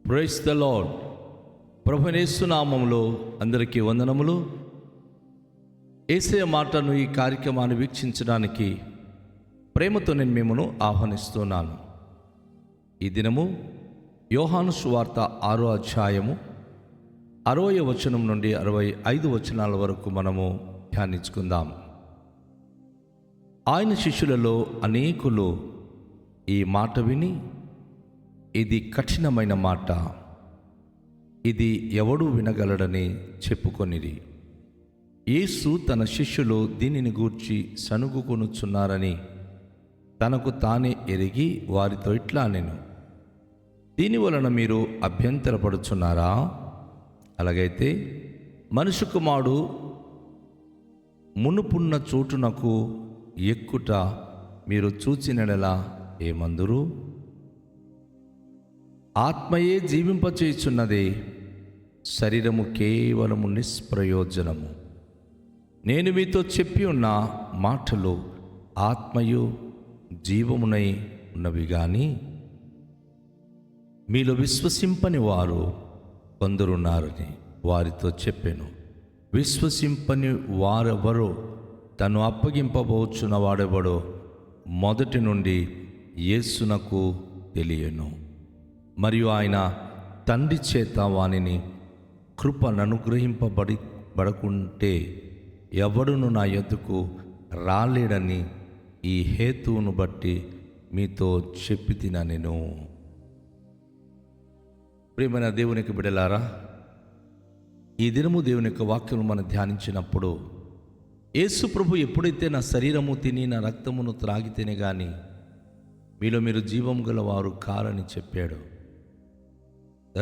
Praise the lord. ప్రభువైన యేసు నామములో అందరికీ వందనములు. యేసయ్య మాటను ఈ కార్యక్రమాన్ని వీక్షించడానికి ప్రేమతో నేను మిమ్మను ఆహ్వానిస్తున్నాను. ఈ దినము యోహాను సువార్త 6వ అధ్యాయము 60వ వచనం నుండి 65 వచనాల వరకు మనము ధ్యానించుకుందాం. ఆయన శిష్యులలో అనేకులు ఈ మాట విని, ఇది కఠినమైన మాట, ఇది ఎవడు వినగలడని చెప్పుకొనిరి. యేసు తన శిష్యులు దీనిని గూర్చి సనుగుకొనుచున్నారని తనకు తానే ఎరిగి వారితో ఇట్లా అనెను, దీని వలన మీరు అభ్యంతరపడుచున్నారా? అలాగైతే మనుష్య కుమారుడు మునుపున్న చోటునకు ఎక్కుట మీరు చూచినడలా ఏమందురు? ఆత్మయే జీవింపచేయుచున్నదే, శరీరము కేవలము నిష్ప్రయోజనము. నేను మీతో చెప్పి ఉన్న మాటలు ఆత్మయు జీవమునై ఉన్నవి గాని మీలో విశ్వసింపని వారు కొందరున్నారని వారితో చెప్పాను. విశ్వసింపని వారెవరో, తను అప్పగింపబోచున్న వాడెవడో మొదటి నుండి యేసునకు తెలియను. మరియు ఆయన తండ్రి చేత వానిని బడకుంటే ఎవడును నా యొద్దకు రాలేడని ఈ హేతువును బట్టి మీతో చెప్పి తినెను. ప్రియమైన దేవునికి బిడ్డలారా, ఈ దినము దేవుని యొక్క వాక్యము మనం ధ్యానించినప్పుడు, యేసు ప్రభు ఎప్పుడైతే నా శరీరము తిని నా రక్తమును త్రాగితేనే కానీ మీలో మీరు జీవం గలవారు కారని చెప్పాడు.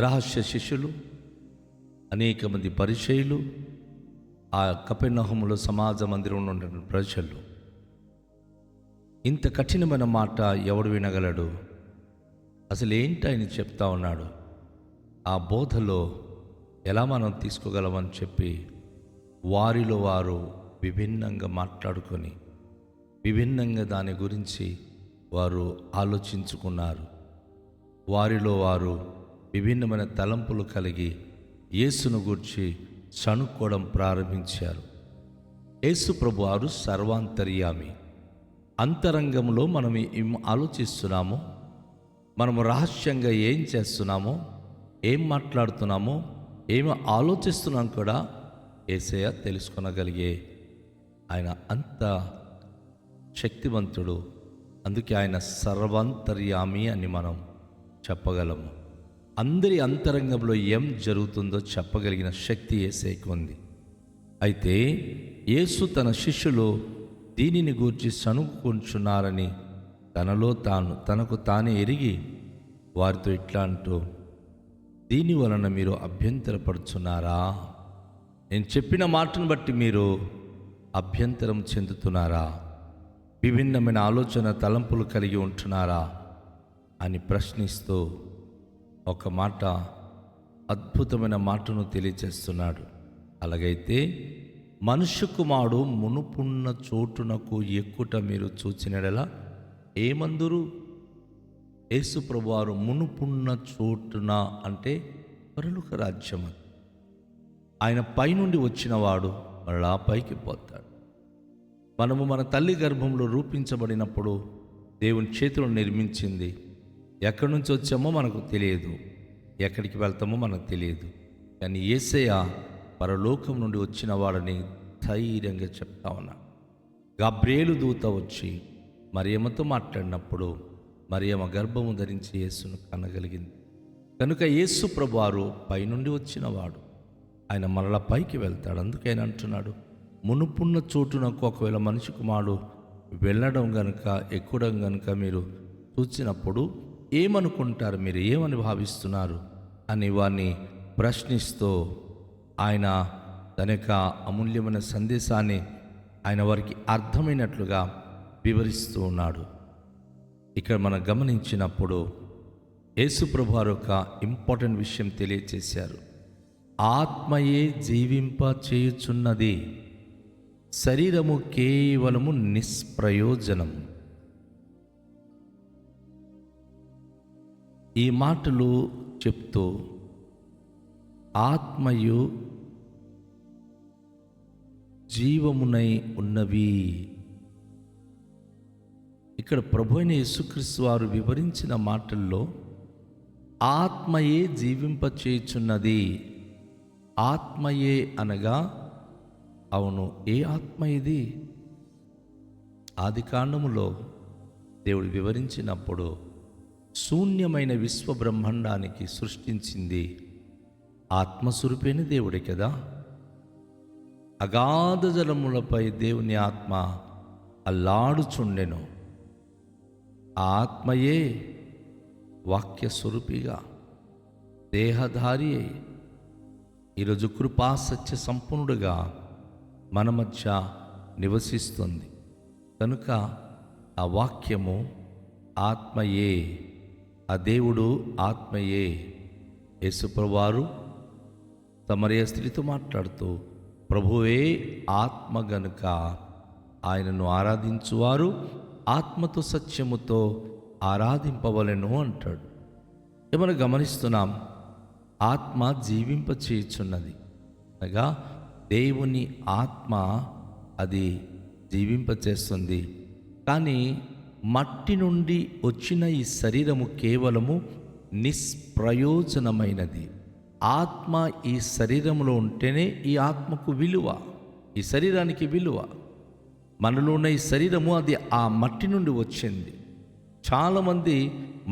రహస్య శిష్యులు, అనేక మంది పరిచయులు, ఆ కపెర్నహూములో సమాజ మందిరంలో ఉన్న ప్రజలు, ఇంత కఠినమైన మాట ఎవడు వినగలడు? అసలు ఏంటి ఆయన చెప్తా ఉన్నాడు? ఆ బోధలో ఎలా మనం తీసుకోగలమని చెప్పి వారిలో వారు విభిన్నంగా మాట్లాడుకొని విభిన్నంగా దాని గురించి వారు ఆలోచించుకున్నారు. వారిలో వారు విభిన్నమైన తలంపులు కలిగి యేసును గూర్చి సణుక్కోవడం ప్రారంభించారు. యేసు ప్రభు వారు సర్వాంతర్యామి. అంతరంగంలో మనం ఏం ఆలోచిస్తున్నామో, మనము రహస్యంగా ఏం చేస్తున్నామో, ఏం మాట్లాడుతున్నామో, ఏమి ఆలోచిస్తున్నాం కూడా యేసయ్య తెలుసుకొనగలిగే ఆయన అంత శక్తివంతుడు. అందుకే ఆయన సర్వాంతర్యామి అని మనం చెప్పగలము. అందరి అంతరంగంలో ఏం జరుగుతుందో చెప్పగలిగిన శక్తి యేసయ్యకు ఉంది. అయితే యేసు తన శిష్యులు దీనిని గూర్చి సణుగుకొంచున్నారని తనకు తానే ఎరిగి వారితో ఇట్లా అంటూ, దీని వలన మీరు అభ్యంతరపడుచున్నారా? నేను చెప్పిన మాటను బట్టి మీరు అభ్యంతరం చెందుతున్నారా? విభిన్నమైన ఆలోచన తలంపులు కలిగి ఉంటున్నారా అని ప్రశ్నిస్తూ ఒక మాట, అద్భుతమైన మాటను తెలియజేస్తున్నాడు. అలాగైతే మనుష్య కుమారుడు మునుపున్న చోటునకు ఎక్కుట మీరు చూచినడలా ఏమందురు? యేసు ప్రభువారు మునుపున్న చోటున అంటే పరలోక రాజ్యం. ఆయన పైనుండి వచ్చినవాడు మరలా పైకి పోతాడు. మనము మన తల్లి గర్భంలో రూపించబడినప్పుడు దేవుని చేతులు నిర్మించింది. ఎక్కడి నుంచి వచ్చామో మనకు తెలియదు, ఎక్కడికి వెళ్తామో మనకు తెలియదు. కానీ యేసయ్య పరలోకం నుండి వచ్చిన వాడని ధైర్యంగా చెప్తా ఉన్నాడు. గబ్రియేలు దూత వచ్చి మరియమ్మతో మాట్లాడినప్పుడు మరియమ్మ గర్భము ధరించి యేసును కనగలిగింది. కనుక యేసు ప్రభువారు పైనుండి వచ్చినవాడు, ఆయన మరలా పైకి వెళ్తాడు. అందుకే ఆయన అంటున్నాడు, మునుపున్న చోటునకు ఒకవేళ మనిషి కుమారుడు వెళ్ళడం గనుక, ఎక్కడం గనుక మీరు చూసినప్పుడు ఏమనుకుంటారు? మీరు ఏమని భావిస్తున్నారు అని వారిని ప్రశ్నిస్తూ ఆయన తన యొక్క అమూల్యమైన సందేశాన్ని ఆయన వారికి అర్థమైనట్లుగా వివరిస్తూ ఉన్నాడు. ఇక్కడ మనం గమనించినప్పుడు యేసు ప్రభువారు ఒక ఇంపార్టెంట్ విషయం తెలియచేశారు. ఆత్మయే జీవింప చేయుచున్నది, శరీరము కేవలము నిష్ప్రయోజనం. ఈ మాటలు చెప్తూ ఆత్మయు జీవమునై ఉన్నవి. ఇక్కడ ప్రభు అయిన యేసుక్రీస్తు వారు వివరించిన మాటల్లో ఆత్మయే జీవింపచేయుచున్నది. ఆత్మయే అనగా అవును, ఏ ఆత్మ ఇది? ఆదికాండములో దేవుడు వివరించినప్పుడు శూన్యమైన విశ్వ బ్రహ్మాండానికి సృష్టించింది ఆత్మస్వరూపైన దేవుడే కదా. అగాధ జలములపై దేవుని ఆత్మ అల్లాడుచుండెను. ఆ ఆత్మయే వాక్య స్వరూపిగా దేహధారి అయి ఈరోజు కృపా సత్య సంపన్నుడుగా మన మధ్య నివసిస్తుంది. కనుక ఆ వాక్యము ఆత్మయే, ఆ దేవుడు ఆత్మయే. యేసుప్రభువారు సమరయ స్త్రీతో మాట్లాడుతూ ప్రభువే ఆత్మ గనుక ఆయనను ఆరాధించువారు ఆత్మతో సత్యముతో ఆరాధింపవలెను అంటాడు. మనం గమనిస్తున్నాం, ఆత్మ జీవింపచేయుచున్నది అనగా దేవుని ఆత్మ అది జీవింపచేస్తుంది. కానీ మట్టి నుండి వచ్చిన ఈ శరీరము కేవలము నిష్ప్రయోజనమైనది. ఆత్మ ఈ శరీరంలో ఉంటేనే ఈ ఆత్మకు విలువ, ఈ శరీరానికి విలువ. మనలో ఉన్న ఈ శరీరము అది ఆ మట్టి నుండి వచ్చింది. చాలామంది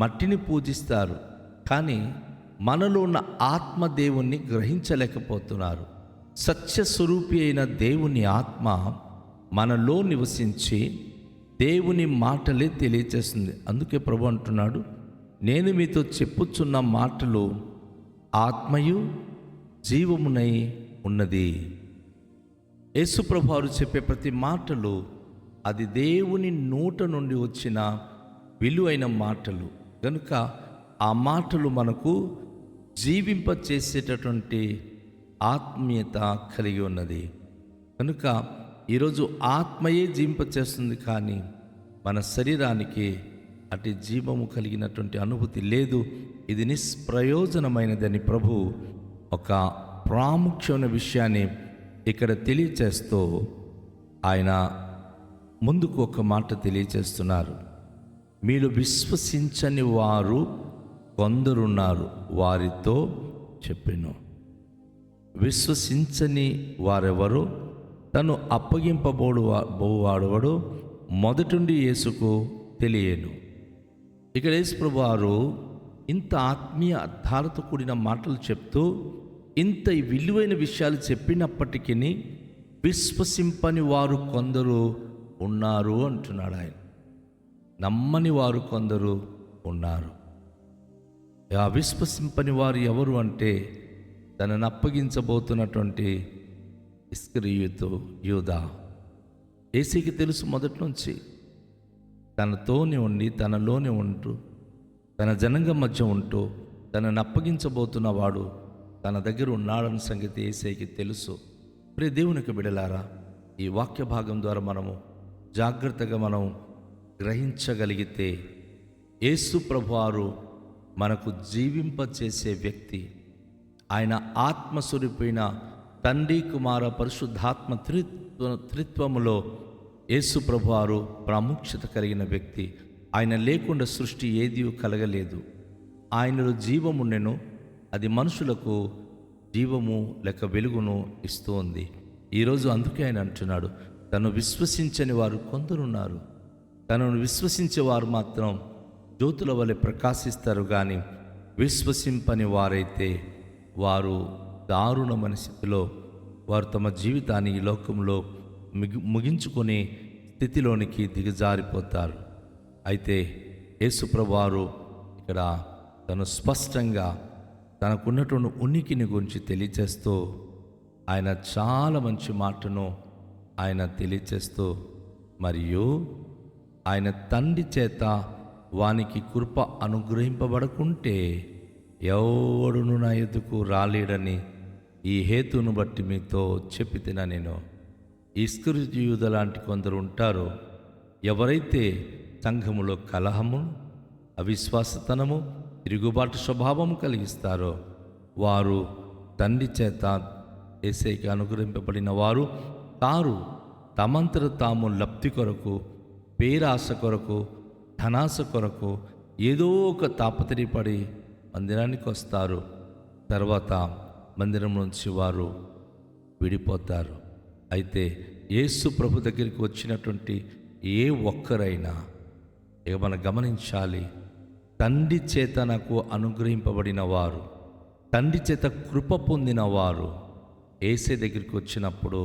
మట్టిని పూజిస్తారు, కానీ మనలో ఉన్న ఆత్మ దేవుణ్ణి గ్రహించలేకపోతున్నారు. సత్యస్వరూపి అయిన దేవుని ఆత్మ మనలో నివసించి దేవుని మాటలే తెలియచేస్తుంది. అందుకే ప్రభు అంటున్నాడు, నేను మీతో చెప్పుచున్న మాటలు ఆత్మయు జీవమునై ఉన్నది. యేసుప్రభు వారు చెప్పే ప్రతి మాటలు అది దేవుని నోట నుండి వచ్చిన విలువైన మాటలు కనుక ఆ మాటలు మనకు జీవింపచేసేటటువంటి ఆత్మీయత కలిగి ఉన్నది. కనుక ఈరోజు ఆత్మయే జీవింపచేస్తుంది, కానీ మన శరీరానికి అటు జీవము కలిగినటువంటి అనుభూతి లేదు. ఇది నిష్ప్రయోజనమైనదని ప్రభు ఒక ప్రాముఖ్యమైన విషయాన్ని ఇక్కడ తెలియచేస్తూ ఆయన ముందుకు ఒక మాట తెలియచేస్తున్నారు. మీరు విశ్వసించని వారు కొందరున్నారు, వారితో చెప్పెను. విశ్వసించని వారెవరో తను అప్పగింపబోవాడెవడో మొదటుండి యేసుకు తెలియను. ఇక్కడ యేసుప్రభు వారు ఇంత ఆత్మీయ అర్థాలతో కూడిన మాటలు చెప్తూ ఇంత విలువైన విషయాలు చెప్పినప్పటికీ విశ్వసింపని వారు కొందరు ఉన్నారు అంటున్నాడు ఆయన. నమ్మని వారు కొందరు ఉన్నారు. ఆ విశ్వసింపని వారు ఎవరు అంటే తనను అప్పగించబోతున్నటువంటి ఇస్కరియోతు యూదా. యేసుకి తెలుసు మొదటి నుంచి, తనతోనే ఉండి తనలోనే ఉంటూ తన జనంగం మధ్య ఉంటూ తనను అప్పగించబోతున్నవాడు తన దగ్గర ఉన్నాడన్న సంగతి యేసుకి తెలుసు. ప్రియ దేవునికి బిడలారా, ఈ వాక్య భాగం ద్వారా మనము జాగ్రత్తగా మనం గ్రహించగలిగితే యేసు ప్రభువారు మనకు జీవింపచేసే వ్యక్తి. ఆయన ఆత్మస్వరూపైన తండ్రి కుమార పరిశుద్ధాత్మ త్రిత్వములో యేసు ప్రభువారు ప్రాముఖ్యత కలిగిన వ్యక్తి. ఆయన లేకుండా సృష్టి ఏదీ కలగలేదు. ఆయనలో జీవముండెను, అది మనుషులకు జీవము లేక వెలుగును ఇస్తూ ఉంది. ఈరోజు అందుకే ఆయన అంటున్నాడు, తను విశ్వసించని వారు కొందరున్నారు. తనను విశ్వసించేవారు మాత్రం జ్యోతుల వలె ప్రకాశిస్తారు, కానీ విశ్వసింపని వారైతే వారు దారుణమైన స్థితిలో వారు తమ జీవితాన్ని ఈ లోకంలో ముగించుకునే స్థితిలోనికి దిగజారిపోతారు. అయితే యేసుప్రభువారు ఇక్కడ తను స్పష్టంగా తనకున్నటువంటి ఉనికిని గురించి తెలియచేస్తూ ఆయన చాలా మంచి మాటను ఆయన తెలియచేస్తూ, మరియు ఆయన తండ్రి చేత వానికి కృప అనుగ్రహింపబడకుంటే ఎవడును నా ఎదుకు రాలేడని ఈ హేతును బట్టి మీతో చెప్పితినా నేను. ఇస్కరియోతు లాంటి కొందరు ఉంటారు. ఎవరైతే సంఘములో కలహము, అవిశ్వాసతనము, తిరుగుబాటు స్వభావం కలిగిస్తారో వారు తండ్రి చేత యేసయ్యకి అనుగ్రహింపబడిన వారు తారు. తమంతట తాము లబ్ధి కొరకు, పేరాశ కొరకు, ధనాశ కొరకు ఏదో ఒక తాపత్రయపడి మందిరానికి వస్తారు. తర్వాత మందిరం నుంచి వారు విడిపోతారు. అయితే యేసు ప్రభు దగ్గరికి వచ్చినటువంటి ఏ ఒక్కరైనా ఇక మనం గమనించాలి, తండ్రి చేత నాకు అనుగ్రహింపబడిన వారు, తండ్రి చేత కృప పొందిన వారు యేసయ్య దగ్గరికి వచ్చినప్పుడు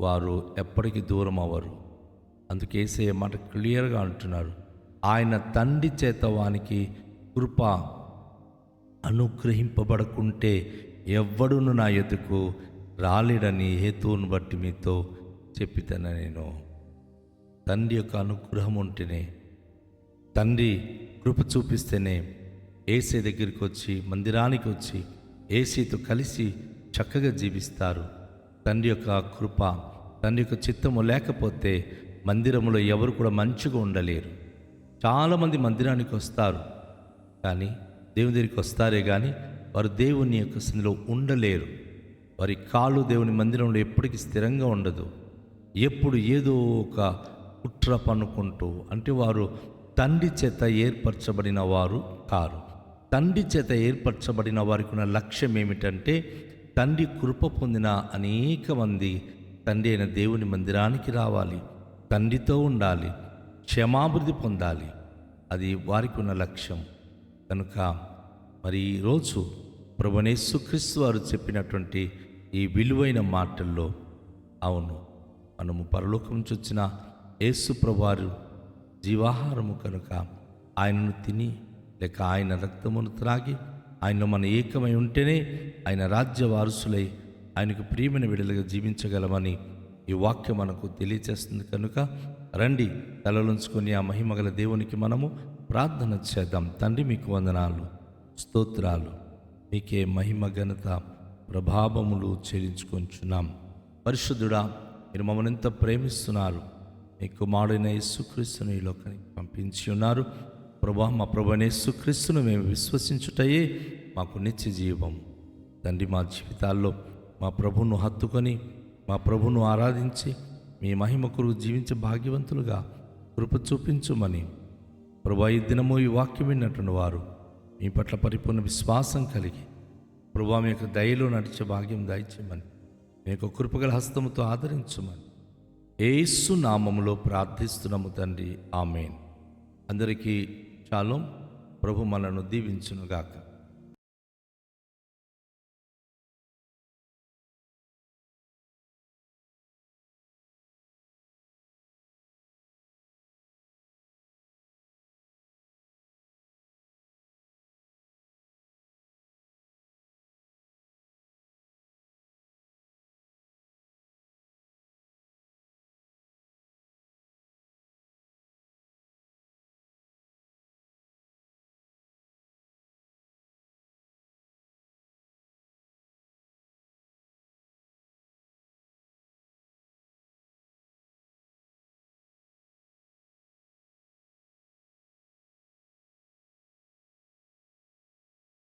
వారు ఎప్పటికీ దూరం అవ్వరు. అందుకే యేసయ్య మాట క్లియర్గా అంటున్నారు, ఆయన తండ్రి చేత వానికి కృప అనుగ్రహింపబడకుంటే ఎవ్వడును నా ఎదుకు రాలేడని హేతువును బట్టి మీతో చెప్పితేనే. నేను తండ్రి యొక్క అనుగ్రహం ఉంటేనే, తండ్రి కృప చూపిస్తేనే యేసయ్య దగ్గరికి వచ్చి, మందిరానికి వచ్చి యేసయ్యతో కలిసి చక్కగా జీవిస్తారు. తండ్రి యొక్క కృప, తండ్రి యొక్క చిత్తము లేకపోతే మందిరంలో ఎవరు కూడా మంచిగా ఉండలేరు. చాలామంది మందిరానికి వస్తారు కానీ దేవుని దగ్గరికి వస్తారే కానీ వారు దేవుని యొక్క సన్నిధిలో ఉండలేరు. వారి కాళ్ళు దేవుని మందిరంలో ఎప్పటికీ స్థిరంగా ఉండదు. ఎప్పుడు ఏదో ఒక కుట్ర పన్నుకుంటూ, అంటే వారు తండ్రి చేత ఏర్పరచబడిన వారు కారు. తండ్రి చేత ఏర్పరచబడిన వారికి ఉన్న లక్ష్యం ఏమిటంటే, తండ్రి కృప పొందిన అనేక మంది తండ్రి అయిన దేవుని మందిరానికి రావాలి, తండ్రితో ఉండాలి, క్షమాభివృద్ధి పొందాలి. అది వారికి ఉన్న లక్ష్యం. కనుక మరి ఈరోజు ప్రభువైన యేసుక్రీస్తు వారు చెప్పినటువంటి ఈ విలువైన మాటల్లో, అవును, మనము పరలోకం నుంచి వచ్చిన యేసు ప్రభువారు జీవాహారము కనుక ఆయనను తిని లేక ఆయన రక్తమును త్రాగి ఆయనలో మన ఏకమై ఉంటేనే ఆయన రాజ్య వారసులై ఆయనకు ప్రియమైన విడుదలగా జీవించగలమని ఈ వాక్యం మనకు తెలియచేస్తుంది. కనుక రండి, తలలుంచుకొని ఆ మహిమగల దేవునికి మనము ప్రార్థన చేద్దాం. తండ్రి, మీకు వందనాలు, స్తోత్రాలు, మీకే మహిమ ఘనత ప్రభావములు చెల్లించుకొంచున్నాం. పరిశుద్ధుడా, మీరు మమ్మల్ని ఎంత ప్రేమిస్తున్నారు. మీ కుమారుడైన యేసుక్రీస్తును ఈ లోకానికి పంపించి ఉన్నారు. ప్రభా, మా ప్రభువైన యేసుక్రీస్తును మేము విశ్వసించుటయే మాకు నిత్య జీవం. తండ్రి, మా జీవితాల్లో మా ప్రభువును హత్తుకొని, మా ప్రభువును ఆరాధించి మీ మహిమ కొరకు జీవించే భాగ్యవంతులుగా కృప చూపించుమని ప్రభా, ఈ దినము ఈ వాక్యం విన్నటువంటి వారు మీ పట్ల పరిపూర్ణ విశ్వాసం కలిగి ప్రభా మీ యొక్క దయలో నడిచే భాగ్యం దయచేయమని, మీ యొక్క కృపగల హస్తముతో ఆదరించమని యేసు నామములో ప్రార్థిస్తున్నాము తండ్రి, ఆమేన్. అందరికీ షాలోమ్. ప్రభు మనను దీవించునుగాక.